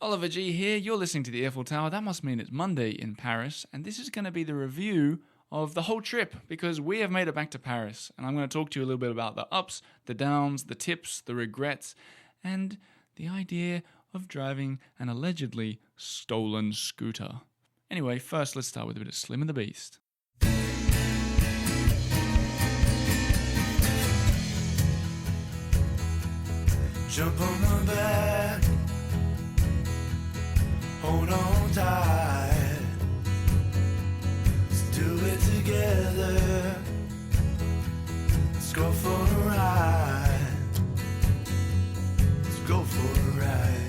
Oliver G here. You're listening to the Earful Tower. That must mean it's Monday in Paris, and this is going to be the review of the whole trip because we have made it back to Paris, and I'm going to talk to you a little bit about the ups, the downs, the tips, the regrets, and the idea of driving an allegedly stolen scooter. Anyway, first let's start with a bit of Slim and the Beast. Jump on my back, hold on tight, let's do it together, let's go for a ride, let's go for a ride.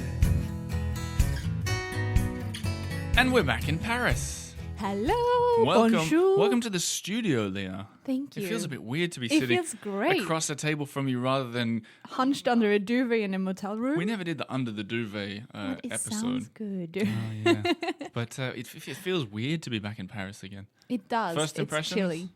And we're back in Paris. Hello, Welcome, bonjour. welcome to the studio, Leah. Thank you. It feels a bit weird to be It sitting feels great. across a table from you rather than... Hunched under a duvet in a motel room. We never did the Under the Duvet But it episode. sounds good. Oh, yeah. But it feels weird to be back in Paris again. It does. First It's impressions? chilly.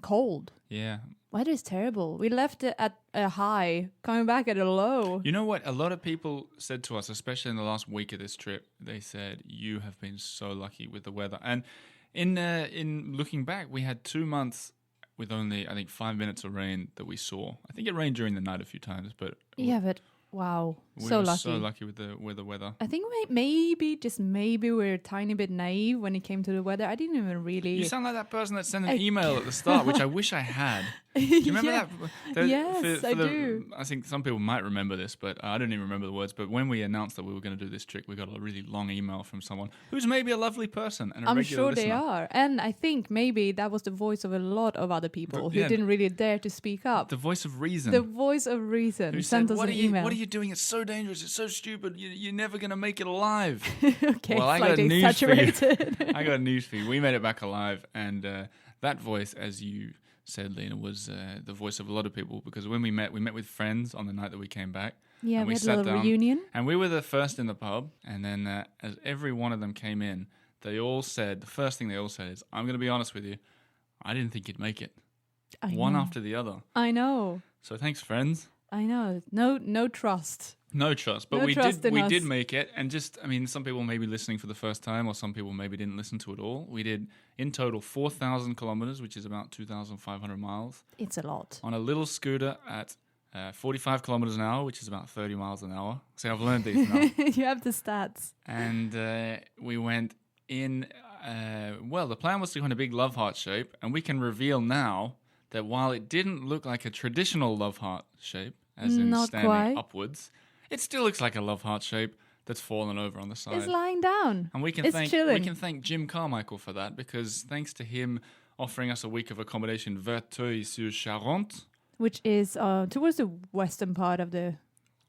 Cold. Yeah. Weather is terrible. We left it at a high, coming back at a low. You know what? A lot of people said to us, especially in the last week of this trip, they said, you have been so lucky with the weather. And in looking back, we had 2 months with only, I think, 5 minutes of rain that we saw. I think it rained during the night a few times, but... Yeah, but wow. We so were lucky. so lucky with the weather. I think maybe we're a tiny bit naive when it came to the weather. I didn't even really... You sound like that person that sent an email at the start, which I wish I had. Do you remember Yeah. that? Yes, I do. I think some people might remember this, but I don't even remember the words. But when we announced that we were going to do this trick, we got a really long email from someone who's maybe a lovely person and a I'm regular sure listener. they are. And I think maybe that was the voice of a lot of other people who yeah. didn't really dare to speak up. The voice of reason. The voice of reason who sent said, us what an are you, email. What are you doing? It's so dangerous. It's so stupid. You're never going to make it alive. Okay, Well, I got slightly news for you. exaggerated. I got news for you. We made it back alive. And that voice, as you said, Lena, was the voice of a lot of people. Because when we met with friends on the night that we came back. Yeah, and we had a sat little down, reunion. And we were the first in the pub. And then as every one of them came in, they all said, the first thing they all said is, I'm going to be honest with you, I didn't think you'd make it. One after the other. I know. So thanks, friends. I know. No trust. No trust, but No we trust did. in We us. did make it, and some people may be listening for the first time, or some people maybe didn't listen to it all. We did in total 4,000 kilometers, which is about 2,500 miles, It's a lot. on a little scooter at 45 kilometers an hour, which is about 30 miles an hour. See, I've learned these now. You have the stats. And we went in. Well, the plan was to go in a big love heart shape, and we can reveal now that while it didn't look like a traditional love heart shape, as in Not standing quite. upwards, it still looks like a love heart shape that's fallen over on the side. It's lying down. And we can It's thank chilling. Jim Carmichael for that, because thanks to him offering us a week of accommodation Verteuil-sur-Charente, Which is towards the western part of the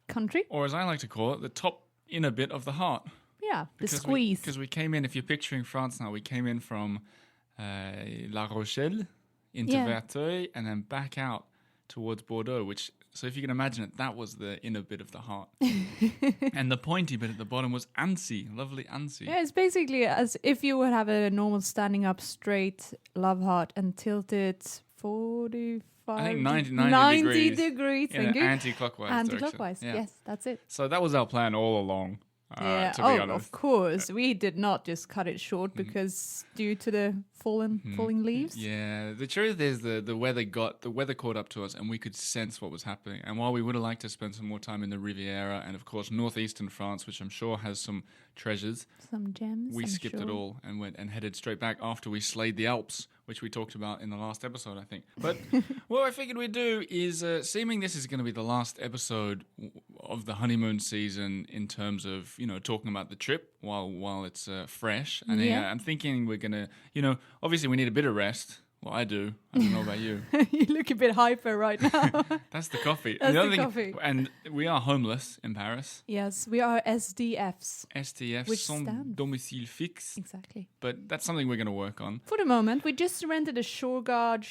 country. or as I like to call it, the top inner bit of the heart. Yeah, the Because squeeze. Because we came in, if you're picturing France now, we came in from La Rochelle into Yeah. Verteuil and then back out towards Bordeaux, which, so if you can imagine it, that was the inner bit of the heart. And the pointy bit at the bottom was Annecy, lovely Annecy. Yeah, it's basically as if you would have a normal standing up straight love heart and tilt it 45 I think 90 degrees. in Thank an you. anti-clockwise Anti-clockwise. direction. Yeah. Yes, that's it. So that was our plan all along, Yeah. to be Oh, honest. of course. We did not just cut it short because due to the falling leaves. Yeah, the truth is the weather caught up to us, and we could sense what was happening. And while we would have liked to spend some more time in the Riviera and of course northeastern France, which I'm sure has some treasures, Some gems. we I'm skipped it sure. all and went and headed straight back after we slayed the Alps, which we talked about in the last episode, I think. But what I figured we'd do is, seeming this is going to be the last episode of the honeymoon season in terms of, talking about the trip while it's fresh. And Yeah. I'm thinking we're going to, obviously we need a bit of rest. Well, I do. I don't know about you. You look a bit hyper right now. That's the coffee. That's other the thing- coffee. And we are homeless in Paris. Yes, we are SDFs. STF, Which sans stands? domicile fixe. Exactly. But that's something we're going to work on. For the moment, we just rented a Sureguard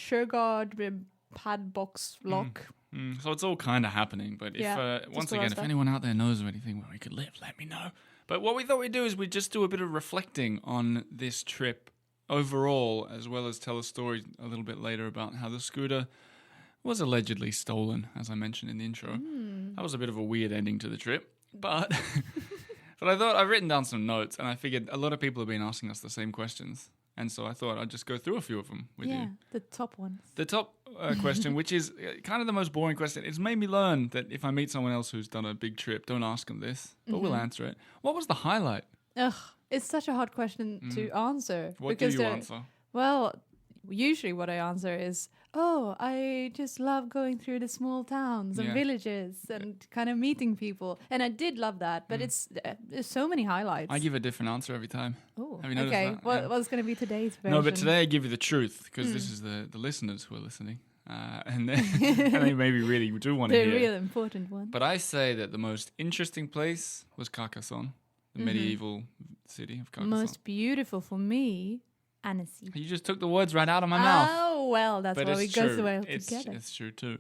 pad box lock. So it's all kind of happening. But if Yeah, just once for again, us if then. anyone out there knows of anything where we could live, let me know. But what we thought we'd do is we'd just do a bit of reflecting on this trip overall, as well as tell a story a little bit later about how the scooter was allegedly stolen, as I mentioned in the intro. That was a bit of a weird ending to the trip. But But I thought I've written down some notes, and I figured a lot of people have been asking us the same questions. And so I thought I'd just go through a few of them with you. Yeah, the top ones. The top question, which is kind of the most boring question, it's made me learn that if I meet someone else who's done a big trip, don't ask them this, but we'll answer it. What was the highlight? Ugh, it's such a hard question to answer. What do you answer? Well, usually what I answer is, oh, I just love going through the small towns and villages and kind of meeting people. And I did love that, but there's so many highlights. I give a different answer every time. Oh, have you noticed okay. that? What's going to be today's version? No, but today I give you the truth, because this is the listeners who are listening. And they maybe really do want to hear. The real important one. But I say that the most interesting place was Carcassonne, the medieval city of Carcassonne. Most beautiful for me, Annecy. You just took the words right out of my mouth. Oh, well, that's why we go so well together. It's true too.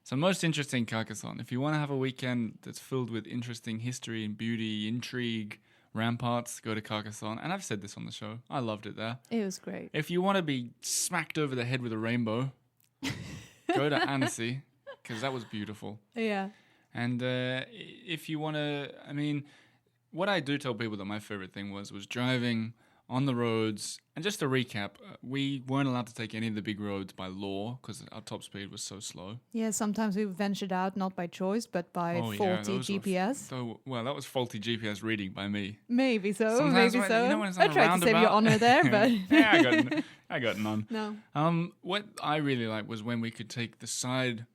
So most interesting, Carcassonne. If you want to have a weekend that's filled with interesting history and beauty, intrigue, ramparts, go to Carcassonne. And I've said this on the show. I loved it there. It was great. If you want to be smacked over the head with a rainbow, go to Annecy, because that was beautiful. Yeah. And if you want to, I mean, what I do tell people that my favorite thing was driving on the roads. And just to recap, we weren't allowed to take any of the big roads by law because our top speed was so slow. Yeah, sometimes we ventured out not by choice, but by faulty GPS. Well, that was faulty GPS reading by me. Maybe so, Sometimes maybe so. You know, when it's I on a tried to save your honor there, but... yeah, I got none. No. What I really liked was when we could take the side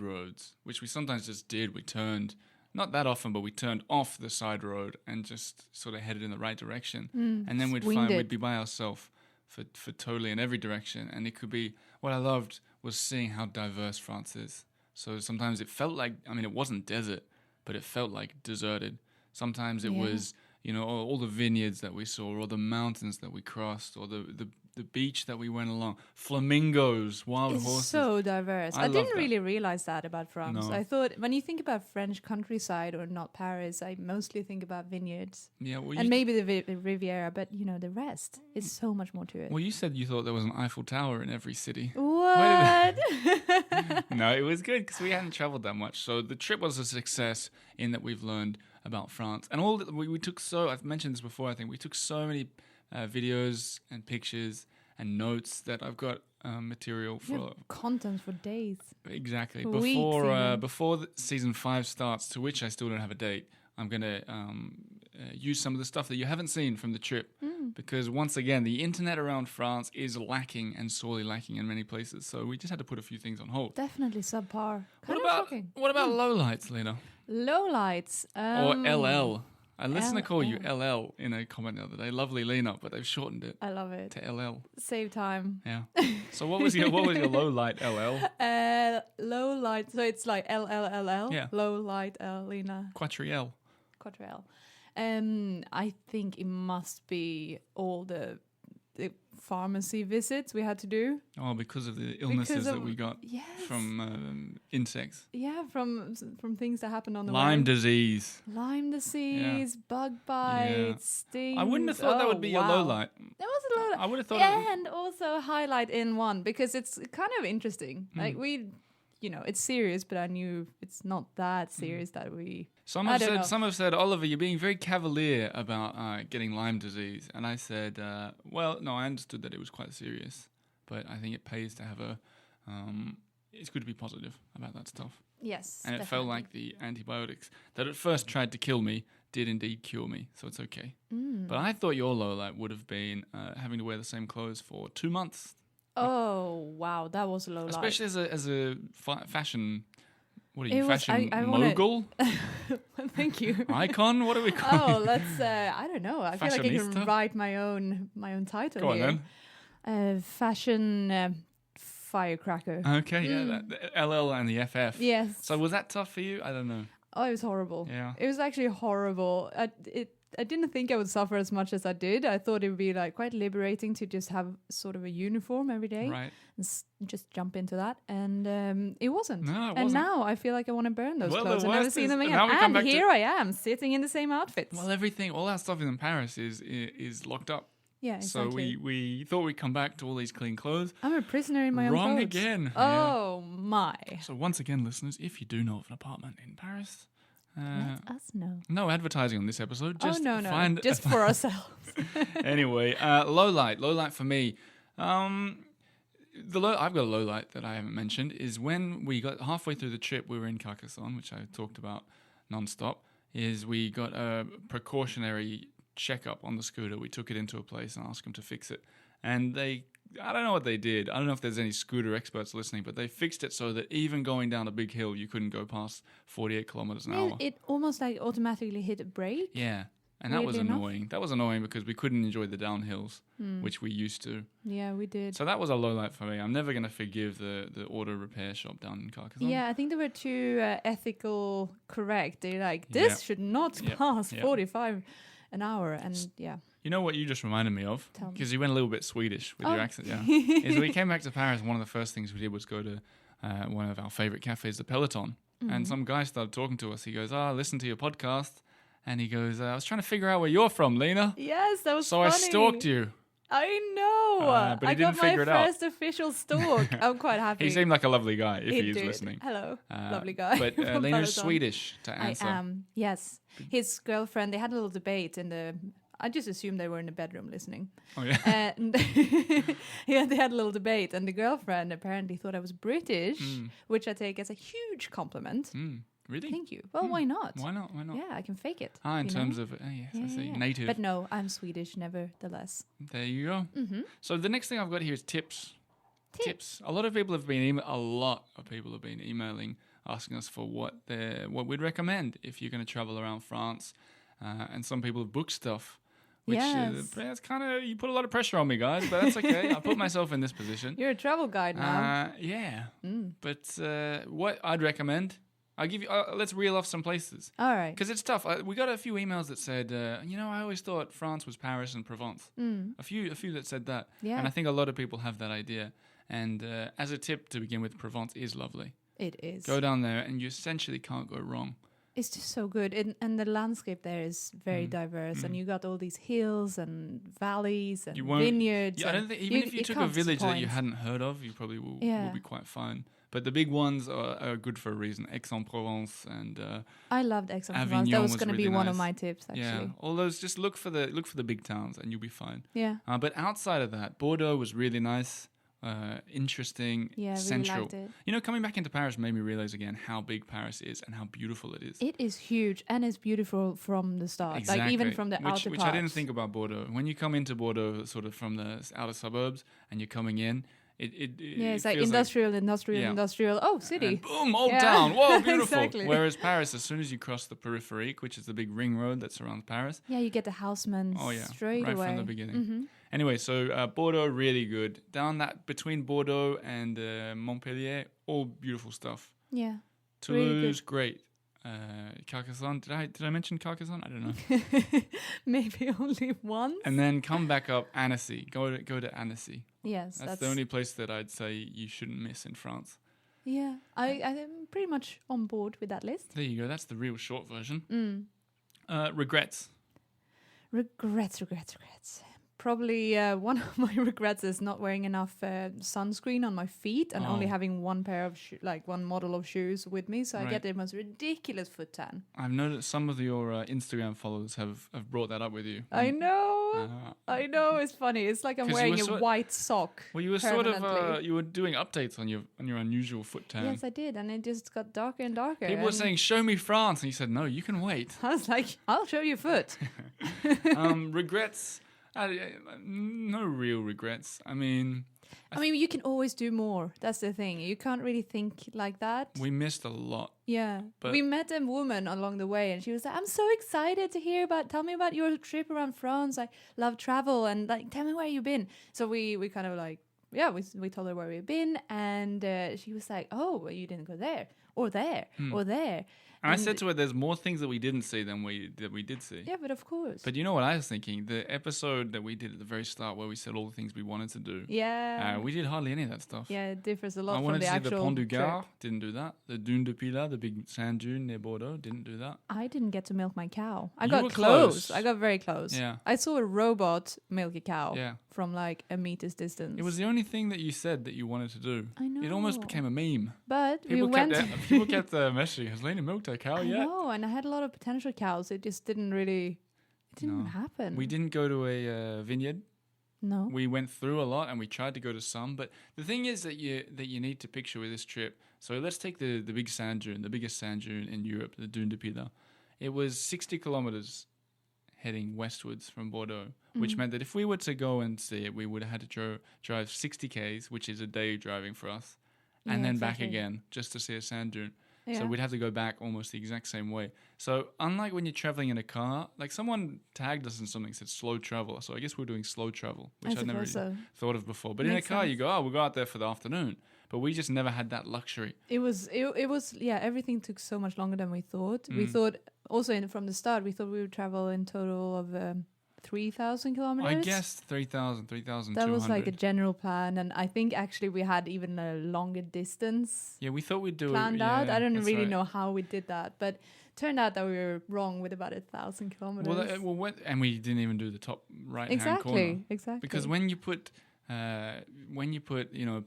roads, which we sometimes just did. We turned, not that often, but we turned off the side road and just sort of headed in the right direction. And then we'd be by ourselves for totally in every direction. And it could be, what I loved was seeing how diverse France is. So sometimes it felt like, I mean, it wasn't desert, but it felt like deserted. Sometimes it was, you know, all the vineyards that we saw, or the mountains that we crossed, or the beach that we went along, flamingos, wild horses. So diverse. I didn't really realize that about France. No. I thought when you think about French countryside or not Paris, I mostly think about vineyards. Yeah, well, and maybe the Riviera, but you know, the rest is so much more to it. Well, you said you thought there was an Eiffel Tower in every city. What? No, it was good because we hadn't traveled that much. So the trip was a success in that we've learned about France. And all that we took I've mentioned this before, I think we took so many videos and pictures and notes that I've got material for content for days. Exactly. For weeks, before season 5 starts, to which I still don't have a date, I'm going to use some of the stuff that you haven't seen from the trip. Because once again, the internet around France is lacking and sorely lacking in many places. So we just had to put a few things on hold. Definitely subpar. What about lowlights, Lena? Lowlights. Or LL. A listener called you LL in a comment the other day. Lovely Lena, but they've shortened it. I love it. To LL. Save time. Yeah. So what was your low light LL? Low light. So it's like LLLL. Yeah. Low light Lena. Quatriel. I think it must be all the pharmacy visits we had to do. Oh, because of the illnesses that we got from insects. Yeah, from things that happened on the Lyme way. disease, bug bites, stings. I wouldn't have thought that would be a low light. That was a low light. I would have thought and also a highlight in one because it's kind of interesting. Like it's serious, but I knew it's not that serious that we... Some have said, Oliver, you're being very cavalier about getting Lyme disease. And I said, well, no, I understood that it was quite serious. But I think it pays to have it's good to be positive about that stuff. Yes, and definitely. it felt like the antibiotics that at first tried to kill me did indeed cure me. So it's okay. But I thought your low light would have been having to wear the same clothes for 2 months. Oh, wow, that was a low light. Especially as a fashion... What are you, mogul? Thank you. Icon? What are we calling? Oh, let's. I don't know. I feel like I can write my own title. Go on here. then. Fashion firecracker. Okay, yeah, the LL and the FF. Yes. So was that tough for you? I don't know. Oh, it was horrible. Yeah. It was actually horrible. I didn't think I would suffer as much as I did. I thought it would be like quite liberating to just have sort of a uniform every day, right? And just jump into that. And it wasn't. No, it wasn't. And now I feel like I want to burn those clothes and never see them again. And here I am sitting in the same outfits. Well, all our stuff in Paris is locked up. Yeah, exactly. So we thought we'd come back to all these clean clothes. I'm a prisoner in my own clothes. Wrong again. Oh, my. So once again, listeners, if you do know of an apartment in Paris, Let us know. No advertising on this episode. Just no. find Just for ourselves. Anyway, low light for me. I've got a low light that I haven't mentioned is when we got halfway through the trip, we were in Carcassonne, which I talked about non-stop, is we got a precautionary checkup on the scooter. We took it into a place and asked them to fix it. And I don't know what they did. I don't know if there's any scooter experts listening, but they fixed it so that even going down a big hill, you couldn't go past 48 kilometers an hour. It almost like automatically hit a brake. Yeah. And that was Weirdly annoying. enough. That was annoying because we couldn't enjoy the downhills, which we used to. Yeah, we did. So that was a low light for me. I'm never going to forgive the auto repair shop down in Carcassonne. Yeah, I think they were too ethical correct. They're like, this should not pass 45 an hour. And yeah. You know what you just reminded me of? Tell me. Because you went a little bit Swedish with your accent, yeah. Is we came back to Paris, one of the first things we did was go to one of our favorite cafes, the Peloton. And some guy started talking to us. He goes, listen to your podcast. And he goes, I was trying to figure out where you're from, Lena. Yes, that was so funny. I stalked you. I know. But he I didn't got my figure it out. first official stalk. I'm quite happy. He seemed like a lovely guy, if he is did. listening. Hello, lovely guy. But from Lena's Peloton. Swedish to I answer. am, yes. His girlfriend, they had a little debate in the... I just assumed they were in the bedroom listening. Oh, yeah. And they had a little debate, and the girlfriend apparently thought I was British, which I take as a huge compliment. Really? Thank you. Well, why not? Why not? Yeah, I can fake it. In you terms know? of, yes, Yeah, I see, yeah. native. But no, I'm Swedish, nevertheless. There you go. Mm-hmm. So the next thing I've got here is tips. Tips. A lot of people have been emailing, asking us for what we'd recommend if you're going to travel around France. And some people have booked stuff. Which that's kind of, you put a lot of pressure on me, guys, but that's okay. I put myself in this position. You're a travel guide now. Yeah. But what I'd recommend, I'll give you, let's reel off some places. All right. Because it's tough. We got a few emails that said, I always thought France was Paris and Provence. A few that said that. Yeah. And I think a lot of people have that idea. And as a tip to begin with, Provence is lovely. It is. Go down there and you essentially can't go wrong. It's just so good. And the landscape there is very diverse. And you got all these hills and valleys and vineyards. Yeah, I don't think, even if you took a village that you hadn't heard of, you probably will be quite fine. But the big ones are good for a reason. Aix-en-Provence and I loved Aix-en-Provence. Avignon That was going to really be one of nice. my tips, actually. Yeah, all those. Just look for the big towns and you'll be fine. Yeah. But outside of that, Bordeaux was really nice, interesting, Yeah, I really central. liked it. Coming back into Paris made me realize again how big Paris is and how beautiful it is. It is huge and it's beautiful from the start. Exactly. Like even from the outer which parts. I didn't think about Bordeaux. When you come into Bordeaux, sort of from the outer suburbs, and you're coming in, it's like feels industrial. Oh, city. And boom, old town. Whoa, beautiful. Exactly. Whereas Paris, as soon as you cross the Périphérique, which is the big ring road that surrounds Paris. Yeah, you get the housemen straight right away. from the beginning. Mm-hmm. Anyway, so Bordeaux, really good. Down that between Bordeaux and Montpellier, all beautiful stuff. Yeah. Toulouse, really great. Carcassonne, did I mention Carcassonne? I don't know. Maybe only once. And then come back up Annecy. Go to Annecy. Yes, That's the only place that I'd say you shouldn't miss in France. Yeah, I'm pretty much on board with that list. There you go. That's the real short version. Regrets. Regrets. Probably one of my regrets is not wearing enough sunscreen on my feet and only having one pair of one model of shoes with me. So I get the most ridiculous foot tan. I've noticed some of your Instagram followers have brought that up with you. I know. It's funny. It's like I'm wearing a white sock. Well, you were sort of you were doing updates on your unusual foot tan. Yes, I did, and it just got darker and darker. People were saying, "Show me France," and you said, "No, you can wait." I was like, "I'll show you foot." Regrets. No real regrets. I mean, you can always do more. That's the thing. You can't really think like that. We missed a lot. Yeah. But we met a woman along the way and she was like, I'm so excited to hear tell me about your trip around France. I love travel and tell me where you've been. So we kind of we told her where we've been and she was like, oh, well, you didn't go there or there or there. And I said to her, there's more things that we didn't see than we did see. Yeah, but of course. But you know what I was thinking? The episode that we did at the very start where we said all the things we wanted to do. Yeah. We did hardly any of that stuff. Yeah, it differs a lot from the actual I wanted to see the Pont du Gard. trip. Didn't do that. The Dune de Pilat, the big sand dune near Bordeaux. Didn't do that. I didn't get to milk my cow. I You got were close. close. I got very close. Yeah. I saw a robot milk a cow. Yeah. from like a meter's distance. It was the only thing that you said that you wanted to do. I know. It almost became a meme. But People we went. People kept messaging, has Lena milked her cow I yet? know, and I had a lot of potential cows. It just didn't really. It didn't happen. We didn't go to a vineyard. No. We went through a lot and we tried to go to some, but the thing is that you need to picture with this trip. So let's take the big sand dune, the biggest sand dune in Europe, the Dune de Pilat. It was 60 kilometers heading westwards from Bordeaux, which meant that if we were to go and see it, we would have had to drive 60 k's, which is a day driving for us, and then back again just to see a sand dune. Yeah. So we'd have to go back almost the exact same way. So unlike when you're traveling in a car, like someone tagged us in something, said slow travel. So I guess we're doing slow travel, which I'd never really thought of before. But Makes in a car, sense. you go, oh, we'll go out there for the afternoon. But we just never had that luxury. It was yeah, everything took so much longer than we thought. We thought also from the start we thought we would travel in total of 3,000 kilometers. I guessed 3,000, 3,200. That was like a general plan, and I think actually we had even a longer distance Yeah, we thought we'd do it. planned out. I don't that's really right. know how we did that, but turned out that we were wrong with about 1,000 kilometers. And we didn't even do the top right-hand corner. Exactly. Because when you put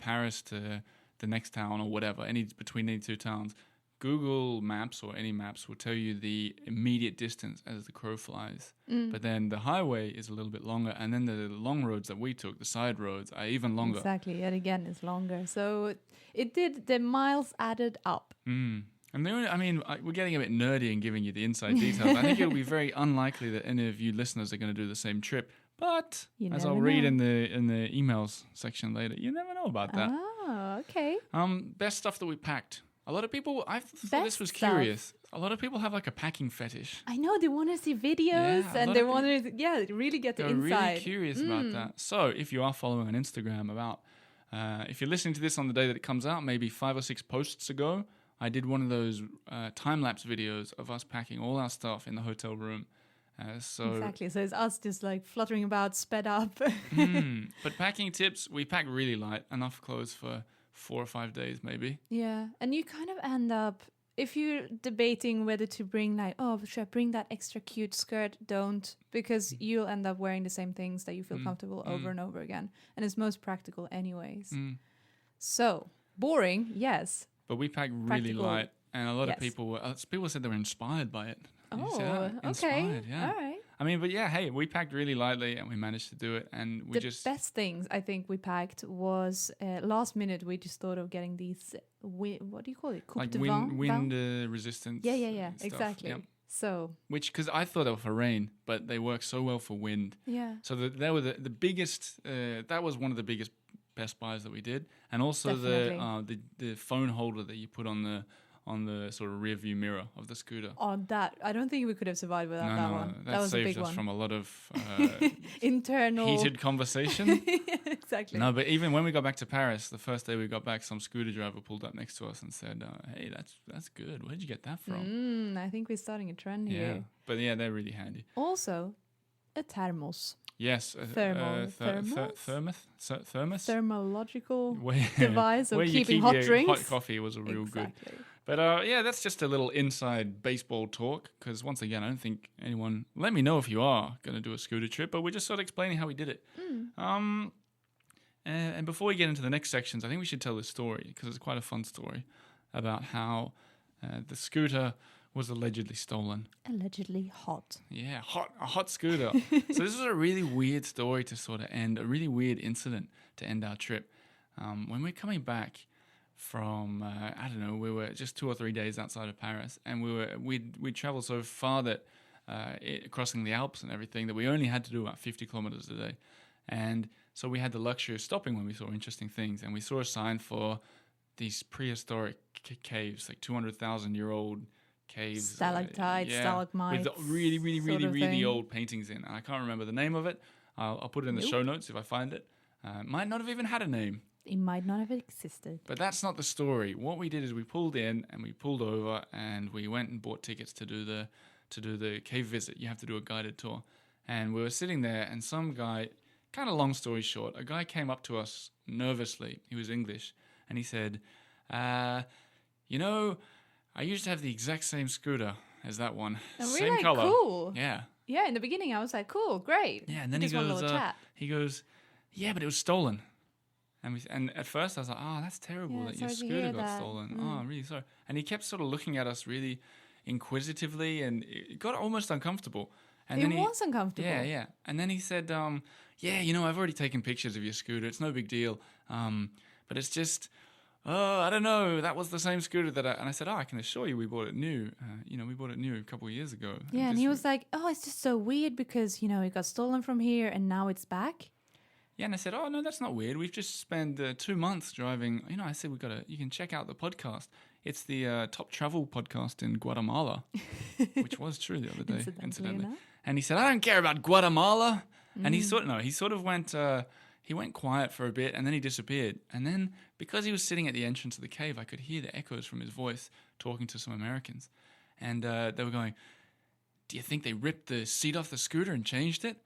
Paris to the next town or whatever, between any two towns, Google Maps or any maps will tell you the immediate distance as the crow flies. But then the highway is a little bit longer, and then the long roads that we took, the side roads, are even longer. Exactly, and again, it's longer. So the miles added up. And we're getting a bit nerdy and giving you the inside details. I think it'll be very unlikely that any of you listeners are going to do the same trip. But as I'll read in the emails section later, you never know about that. Oh, okay. Best stuff that we packed. A lot of people, I thought this was curious. A lot of people have like a packing fetish. I know, they want to see videos and they want to, really get the They're inside. really curious about that. So if you are following on Instagram if you're listening to this on the day that it comes out, maybe 5 or 6 posts ago, I did one of those time-lapse videos of us packing all our stuff in the hotel room. Exactly. So it's us just like fluttering about, sped up. But packing tips, we pack really light, enough clothes for 4 or 5 days maybe. Yeah. And you kind of end up, if you're debating whether to bring like, oh, should I bring that extra cute skirt? Don't, because you'll end up wearing the same things that you feel comfortable over and over again. And it's most practical anyways. So, boring, yes. But we pack really light, and a lot of people said they were inspired by it. Oh, okay. Inspired, yeah. All right. I mean, but yeah, hey, we packed really lightly and we managed to do it. And we the best things I think we packed was last minute. We just thought of getting these. What do you call it? Coupe like de wind resistance. Yeah. Stuff. Exactly. Yep. So. Because I thought they were for rain, but they work so well for wind. Yeah. So they were the biggest. That was one of the biggest best buys that we did, and also the phone holder that you put on the sort of rear view mirror of the scooter. Oh, that I don't think we could have survived without that one. That was saved a big us one. from a lot of internal heated conversation. Exactly. No, but even when we got back to Paris, the first day we got back, some scooter driver pulled up next to us and said, "Hey, that's good. Where'd you get that from?" I think we're starting a trend Yeah, here. but yeah, they're really handy. Also, a thermos. Yes, Thermological where device of where you keeping keep hot your drinks. hot coffee was a real good. Exactly. But that's just a little inside baseball talk, because once again, I don't think anyone, let me know if you are going to do a scooter trip, but we're just sort of explaining how we did it. And before we get into the next sections, I think we should tell this story, because it's quite a fun story about how the scooter was allegedly stolen. Allegedly hot. Yeah, a hot scooter. So this is a really weird story to sort of end, a really weird incident to end our trip. When we're coming back from, I don't know, we were just 2 or 3 days outside of Paris, and we'd traveled so far that crossing the Alps and everything, that we only had to do about 50 kilometers a day. And so we had the luxury of stopping when we saw interesting things, and we saw a sign for these prehistoric caves, like 200,000-year-old caves. Stalactites, stalagmites. With really old paintings in. I can't remember the name of it. I'll put it in the show notes if I find it. Might not have even had a name. It might not have existed. But that's not the story. What we did is we pulled in and we pulled over and we went and bought tickets to do the cave visit. You have to do a guided tour. And we were sitting there, and some guy, kind of long story short, a guy came up to us nervously. He was English. And he said, I used to have the exact same scooter as that one. And we're same like, color. cool. Yeah. Yeah, in the beginning I was like, cool, great. Yeah, and then Just one little chat. he goes, Yeah, but it was stolen. And at first I was like, oh, that's terrible Yeah, that your sorry to scooter hear got that. stolen. Oh, I'm really sorry. And he kept sort of looking at us really inquisitively, and it got almost uncomfortable. And It then was uncomfortable. Yeah. And then he said, yeah, you know, I've already taken pictures of your scooter. It's no big deal. But it's just, I don't know. That was the same scooter and I said, I can assure you we bought it new. We bought it new a couple of years ago. Yeah, and he was like, oh, it's just so weird because, it got stolen from here and now it's back. Yeah, and I said, oh, no, that's not weird. We've just spent 2 months driving. I said, you can check out the podcast. It's the top travel podcast in Guatemala, which was true the other day, incidentally. And he said, I don't care about Guatemala. And he sort of went, he went quiet for a bit and then he disappeared. And then because he was sitting at the entrance of the cave, I could hear the echoes from his voice talking to some Americans. And they were going, do you think they ripped the seat off the scooter and changed it?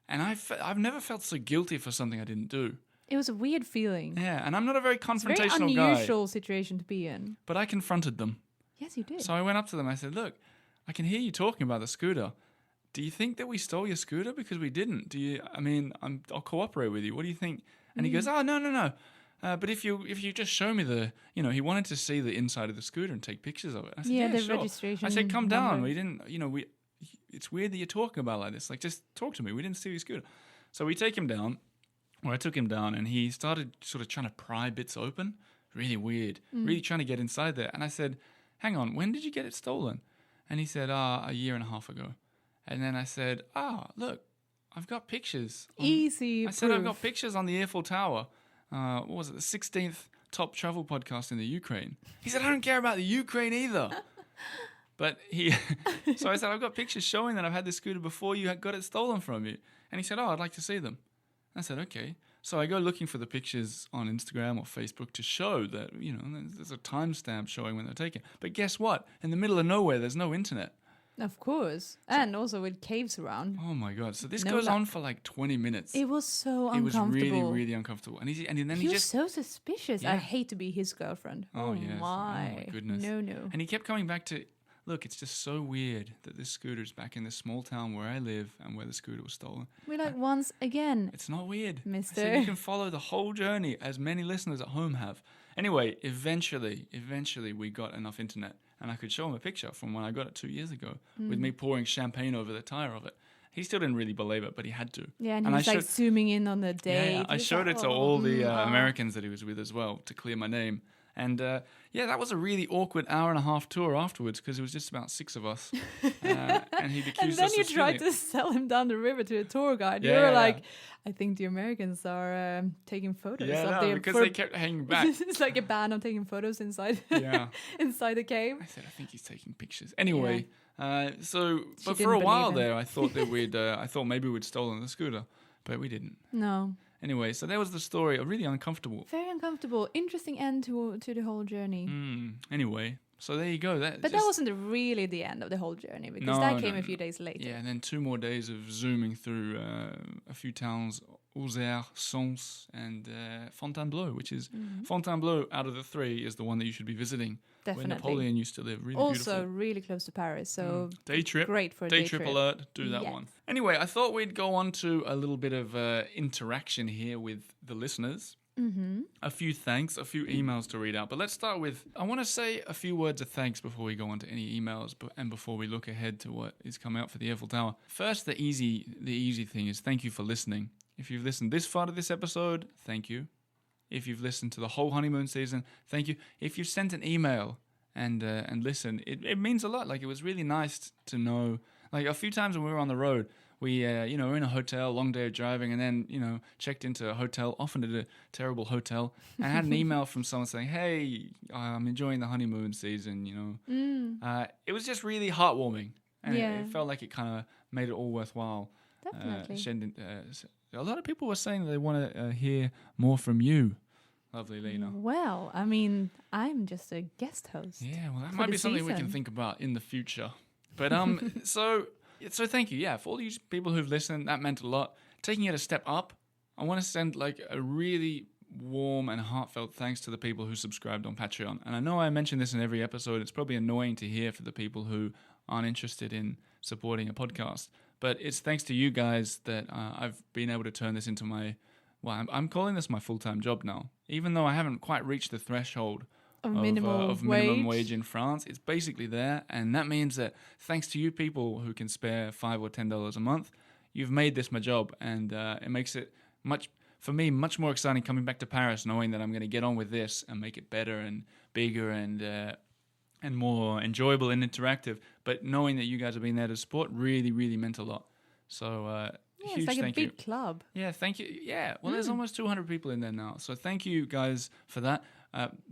And I've never felt so guilty for something I didn't do. It was a weird feeling. Yeah, and I'm not a very confrontational guy. It's a very unusual situation to be in. But I confronted them. Yes, you did. So I went up to them. I said, look, I can hear you talking about the scooter. Do you think that we stole your scooter? Because we didn't. I'll cooperate with you. What do you think? And he goes, oh, no. But if you just show me he wanted to see the inside of the scooter and take pictures of it. I said, yeah, the sure. registration. I said, come down. number. We didn't, it's weird that you're talking about it like this. Like, just talk to me. We didn't steal your scooter. So we take him down. Well, I took him down and he started sort of trying to pry bits open. Really weird. Really trying to get inside there. And I said, hang on, when did you get it stolen? And he said, a year and a half ago. And then I said, look, I've got pictures. Easy I said, I've got pictures on the Earful Tower. What was it? The 16th top travel podcast in the Ukraine. He said, I don't care about the Ukraine either. But so I said, I've got pictures showing that I've had this scooter before you got it stolen from you. And he said, I'd like to see them. I said, okay. So I go looking for the pictures on Instagram or Facebook to show that, there's a timestamp showing when they're taken. But guess what? In the middle of nowhere, there's no internet. Of course. And also with caves around. Oh my God. So this goes on for like 20 minutes. It was so uncomfortable. It was really, really uncomfortable. And then he was just so suspicious. Yeah. I hate to be his girlfriend. Oh, yes. My. Oh my goodness. No. And he kept coming back to, look, it's just so weird that this scooter's back in this small town where I live and where the scooter was stolen. We're like, once again. It's not weird. Mister. I said, you can follow the whole journey as many listeners at home have. Anyway, eventually we got enough internet and I could show him a picture from when I got it 2 years ago with me pouring champagne over the tire of it. He still didn't really believe it, but he had to. Yeah, and he was like zooming in on the date. Yeah, I showed it to all the Americans that he was with as well to clear my name. And that was a really awkward hour-and-a-half tour afterwards because it was just about 6 of us. And he'd accused us of And then you tried stealing. to sell him down the river to a tour guide. Yeah, you were yeah. like, I think the Americans are taking photos of the... because they kept hanging back. It's like a ban on taking photos inside inside the cave. I said, I think he's taking pictures. Anyway, but for a didn't while believe him. there, I thought that I thought maybe we'd stolen the scooter, but we didn't. No. Anyway, so that was the story. Really uncomfortable. Very uncomfortable. Interesting end to the whole journey. Anyway, so there you go. But that wasn't really the end of the whole journey because No, that no, came no. a few days later. Yeah, and then 2 more days of zooming through a few towns, Auxerre, Sens, and Fontainebleau, which is Fontainebleau out of the 3 is the one that you should be visiting. Definitely. Where Napoleon used to live. Really Also beautiful. really close to Paris, so Day trip. great for a Day day trip trip. alert. Do that Yes. one. Anyway, I thought we'd go on to a little bit of interaction here with the listeners. A few thanks, a few emails to read out. But let's start with, I want to say a few words of thanks before we go on to any emails and before we look ahead to what is coming out for the Earful Tower. First, the easy thing is thank you for listening. If you've listened this far to this episode, thank you. If you've listened to the whole honeymoon season, thank you. If you've sent an email and listened, it means a lot. Like, it was really nice to know. Like, a few times when we were on the road, we, were in a hotel, long day of driving, and then, checked into a hotel, often at a terrible hotel, and had an email from someone saying, hey, I'm enjoying the honeymoon season, It was just really heartwarming. And it felt like it kind of made it all worthwhile. Definitely. A lot of people were saying that they want to hear more from you, lovely Lena. Well, I mean, I'm just a guest host. Yeah, well, that for might the be something we can season. think about in the future. But so thank you. Yeah, for all these people who've listened, that meant a lot. Taking it a step up, I want to send like a really warm and heartfelt thanks to the people who subscribed on Patreon. And I know I mention this in every episode. It's probably annoying to hear for the people who aren't interested in supporting a podcast. But it's thanks to you guys that I've been able to turn this into my well, I'm calling this my full-time job now. Even though I haven't quite reached the threshold of minimum wage in France, it's basically there. And that means that thanks to you people who can spare $5 or $10 a month, you've made this my job. And it makes it much more exciting coming back to Paris, knowing that I'm going to get on with this and make it better and bigger and more enjoyable and interactive. But knowing that you guys have been there to support really, really meant a lot. So huge it's like thank a you. big club. Yeah, thank you. Yeah, well, there's almost 200 people in there now. So thank you guys for that.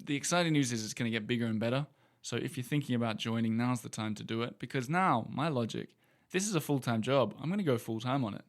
The exciting news is it's going to get bigger and better. So if you're thinking about joining, now's the time to do it. Because now, my logic, this is a full-time job. I'm going to go full-time on it,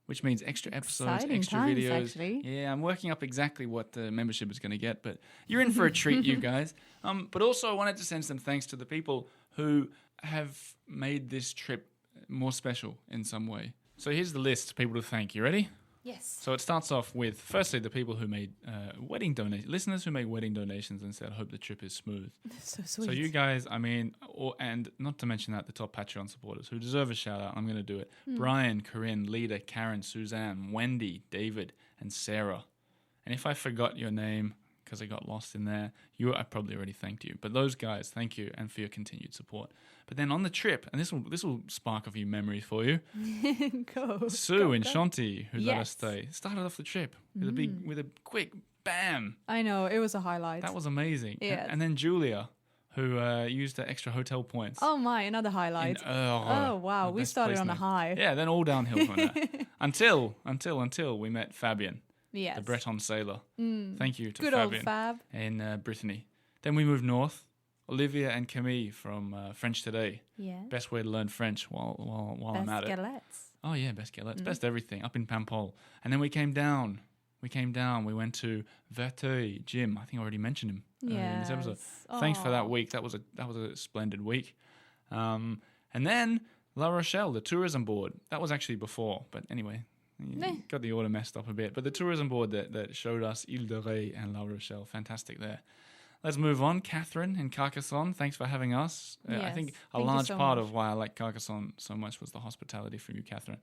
which means extra episodes, Exciting extra times, videos. actually. Yeah, I'm working up exactly what the membership is going to get. But you're in for a treat, you guys. But also, I wanted to send some thanks to the people who have made this trip more special in some way. So here's the list of people to thank. You ready? Yes. So it starts off with, firstly, the people who made wedding donations, listeners who made wedding donations and said, hope the trip is smooth. So sweet. So you guys, I mean, and not to mention that, the top Patreon supporters who deserve a shout out, I'm going to do it. Brian, Corinne, Lita, Karen, Suzanne, Wendy, David, and Sarah. And if I forgot your name because I got lost in there, I probably already thanked you. But those guys, thank you, and for your continued support. But then on the trip, and this will spark a few memories for you. Sue and Shanti, who let us stay, started off the trip with a quick bam. I know, it was a highlight. That was amazing. Yes. And then Julia, who used her extra hotel points. Oh my, another highlight. Oh wow, we started on a high. Yeah, then all downhill from that. Until we met Fabien. Yes. The Breton sailor. Thank you to Good Fabien old Fab. in Brittany. Then we moved north. Olivia and Camille from French Today. Yeah. Best way to learn French while I'm at it. Best galettes. Oh yeah, best galettes. Best everything up in Paimpol. And then we came down. We went to Verteuil Jim. I think I already mentioned him in this episode. Thanks for that week. That was a splendid week. And then La Rochelle, the tourism board. That was actually before, but anyway. Got the order messed up a bit. But the tourism board that showed us Ile de Ré and La Rochelle, fantastic there. Let's move on. Catherine in Carcassonne, thanks for having us. I think a large part of why I like Carcassonne so much was the hospitality from you, Catherine.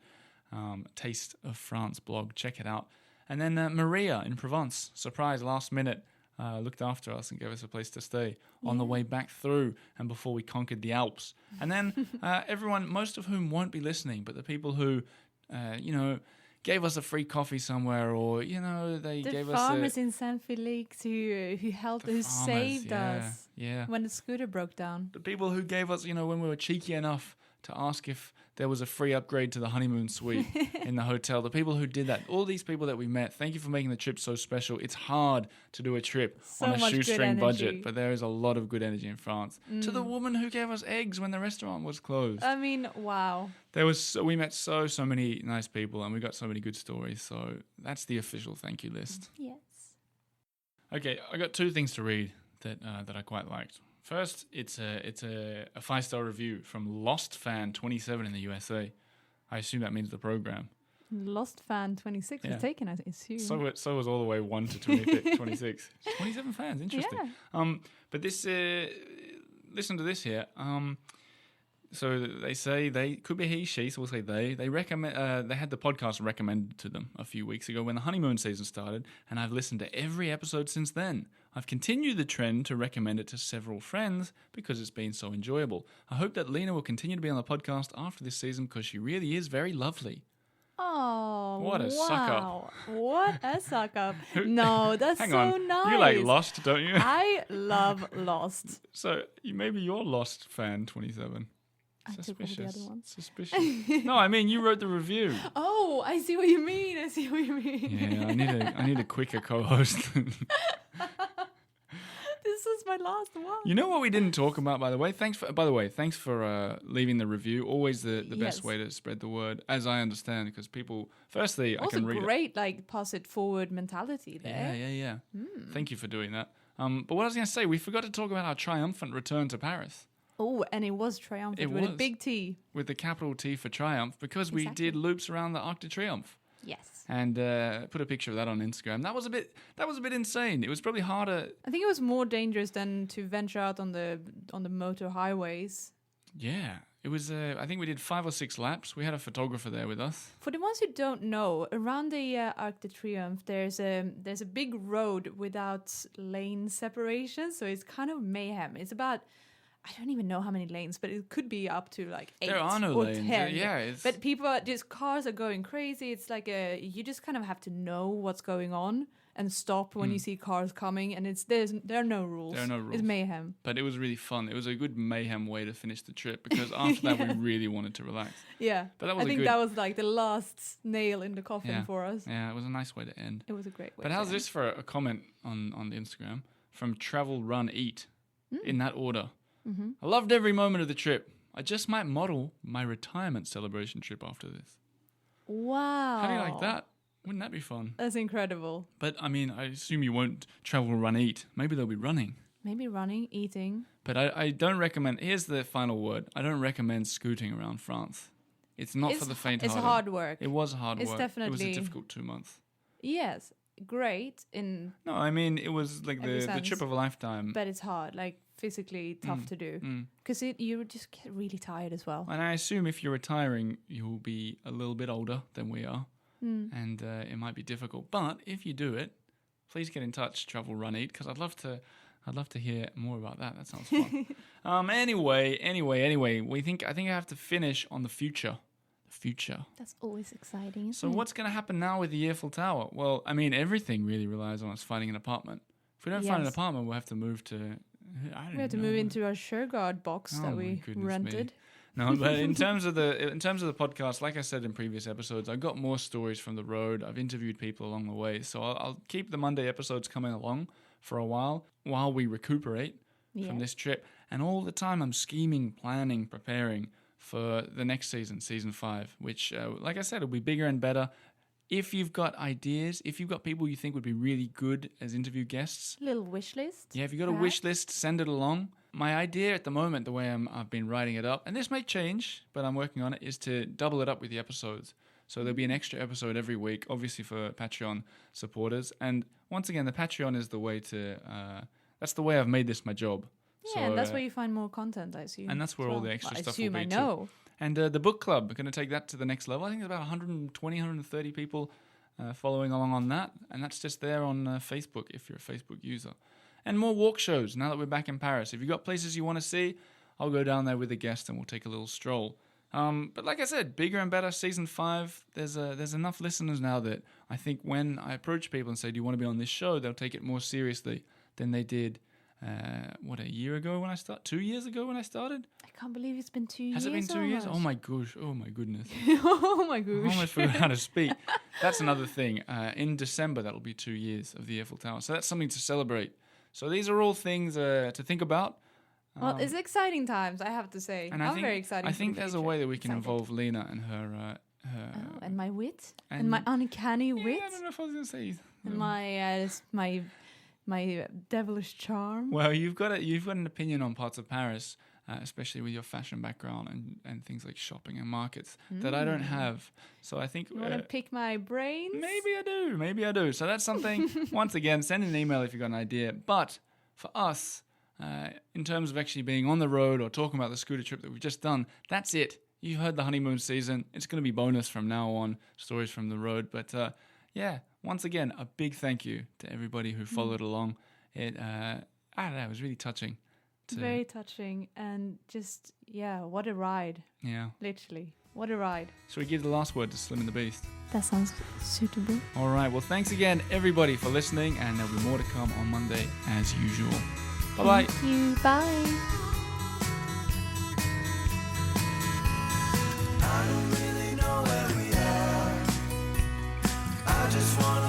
Taste of France blog, check it out. And then Maria in Provence, surprise, last minute, looked after us and gave us a place to stay on the way back through and before we conquered the Alps. And then everyone, most of whom won't be listening, but the people who, gave us a free coffee somewhere, or they gave us the farmers in Saint Felix who helped, who saved us when the scooter broke down. The people who gave us, when we were cheeky enough to ask if there was a free upgrade to the honeymoon suite in the hotel. The people who did that, all these people that we met, thank you for making the trip so special. It's hard to do a trip on a shoestring budget, but there is a lot of good energy in France. To the woman who gave us eggs when the restaurant was closed. I mean, wow. We met so many nice people, and we got so many good stories. So that's the official thank you list. Yes. Okay, I got two things to read that I quite liked. First, it's a 5-star review from Lost Fan 27 in the USA. I assume that means the program. Lost Fan 26 was taken, I assume. So was all the way 1 to 26. 27 fans, interesting. Yeah. But this, listen to this here. So they say they could be he, she. So we'll say they. They recommend. They had the podcast recommended to them a few weeks ago when the honeymoon season started, and I've listened to every episode since then. I've continued the trend to recommend it to several friends because it's been so enjoyable. I hope that Lena will continue to be on the podcast after this season because she really is very lovely. Oh, what a suck up. What a suck up. No, that's Hang so on. nice. You like Lost, don't you? I love Lost. So maybe you're Lost fan 27. I took all the other ones. Suspicious. No, I mean, you wrote the review. Oh, I see what you mean. Yeah, I need a quicker co-host. This is my last one. You know what we didn't talk about, by the way? Thanks for leaving the review. Always the best way to spread the word, as I understand, because people, firstly, also I can read great, pass it forward mentality there. Yeah. Thank you for doing that. But what I was going to say, we forgot to talk about our triumphant return to Paris. Oh, and it was triumphant with a big T. With the capital T for triumph, because we did loops around the Arc de Triomphe. Yes. And put a picture of that on Instagram. That was a bit insane. It was probably harder. I think it was more dangerous than to venture out on the motor highways. Yeah. It was, I think we did 5 or 6 laps. We had a photographer there with us. For the ones who don't know, around the Arc de Triomphe, there's a big road without lane separation, so it's kind of mayhem. It's about, I don't even know how many lanes, but it could be up to like 8 There are no or lanes. 10. Yeah, But cars are going crazy. It's like you just kind of have to know what's going on and stop when you see cars coming, and there are no rules. There are no rules. It's mayhem. But it was really fun. It was a good mayhem way to finish the trip because after that we really wanted to relax. Yeah, But that was I think that was like the last nail in the coffin for us. Yeah, it was a nice way to end. It was a great way. But how's this for a comment on the Instagram from Travel Run Eat in that order? Mm-hmm. I loved every moment of the trip. I just might model my retirement celebration trip after this. Wow. How do you like that? Wouldn't that be fun? That's incredible. But, I mean, I assume you won't travel, run, eat. Maybe they'll be running. Maybe running, eating. But I don't recommend... Here's the final word. I don't recommend scooting around France. It's not for the faint-hearted. It's hard work. It was hard work. It's definitely... It was a difficult 2 months. Yes, great in... No, I mean, it was like the trip of a lifetime. But it's hard, like physically tough to do. Because you just get really tired as well. And I assume if you're retiring, you'll be a little bit older than we are. And it might be difficult. But if you do it, please get in touch, Travel Run Eat, because I'd love to hear more about that. That sounds fun. Anyway, I think I have to finish on the future. The future. That's always exciting. So what's going to happen now with the Earful Tower? Well, I mean, everything really relies on us finding an apartment. If we don't find an apartment, we'll have to move to... We have to move into our Shergard box that we rented. Me. No, but in terms of the podcast, like I said in previous episodes, I got more stories from the road. I've interviewed people along the way, so I'll keep the Monday episodes coming along for a while we recuperate from this trip. And all the time, I'm scheming, planning, preparing for the next season, season 5, which, like I said, will be bigger and better. If you've got ideas, if you've got people you think would be really good as interview guests, little wish list. Yeah, if you've got a wish list, send it along. My idea at the moment, the way I've been writing it up, and this may change, but I'm working on it, is to double it up with the episodes. So there'll be an extra episode every week, obviously for Patreon supporters. And once again, the Patreon is the way to... that's the way I've made this my job. Yeah, so, and that's where you find more content, I assume. And that's where all the extra stuff will be, I know. Too. And the book club, we're going to take that to the next level. I think there's about 120, 130 people following along on that. And that's just there on Facebook, if you're a Facebook user. And more walk shows now that we're back in Paris. If you've got places you want to see, I'll go down there with a guest and we'll take a little stroll. But like I said, bigger and better, season 5. There's enough listeners now that I think when I approach people and say, do you want to be on this show, they'll take it more seriously than they did, a year ago when I started? 2 years ago when I started? I can't believe it's been 2 years. Has it been 2 years? Oh my gosh. Oh my goodness. Oh my gosh. I almost forgot how to speak. That's another thing. In December, that'll be 2 years of the Earful Tower. So that's something to celebrate. So these are all things to think about. Well, it's exciting times, I have to say. I'm very excited. I think there's a way that we can involve Lena and her and my wit and my uncanny wit. Yeah, I don't know if I was going to say. And my devilish charm. Well, you've got an opinion on parts of Paris, especially with your fashion background and things like shopping and markets that I don't have. So I think you want to pick my brains. Maybe I do. So that's something. Once again, send an email if you've got an idea. But for us, in terms of actually being on the road or talking about the scooter trip that we've just done, that's it. You heard the honeymoon season. It's going to be bonus from now on, stories from the road. But once again, a big thank you to everybody who followed along. It, I don't know, it was really touching. Very touching, and just, what a ride. Yeah. Literally, what a ride. Should we give the last word to Slim and the Beast? That sounds suitable. All right, well, thanks again, everybody, for listening, and there'll be more to come on Monday, as usual. Bye-bye. Thank you. Bye. I don't really know where we are. I just want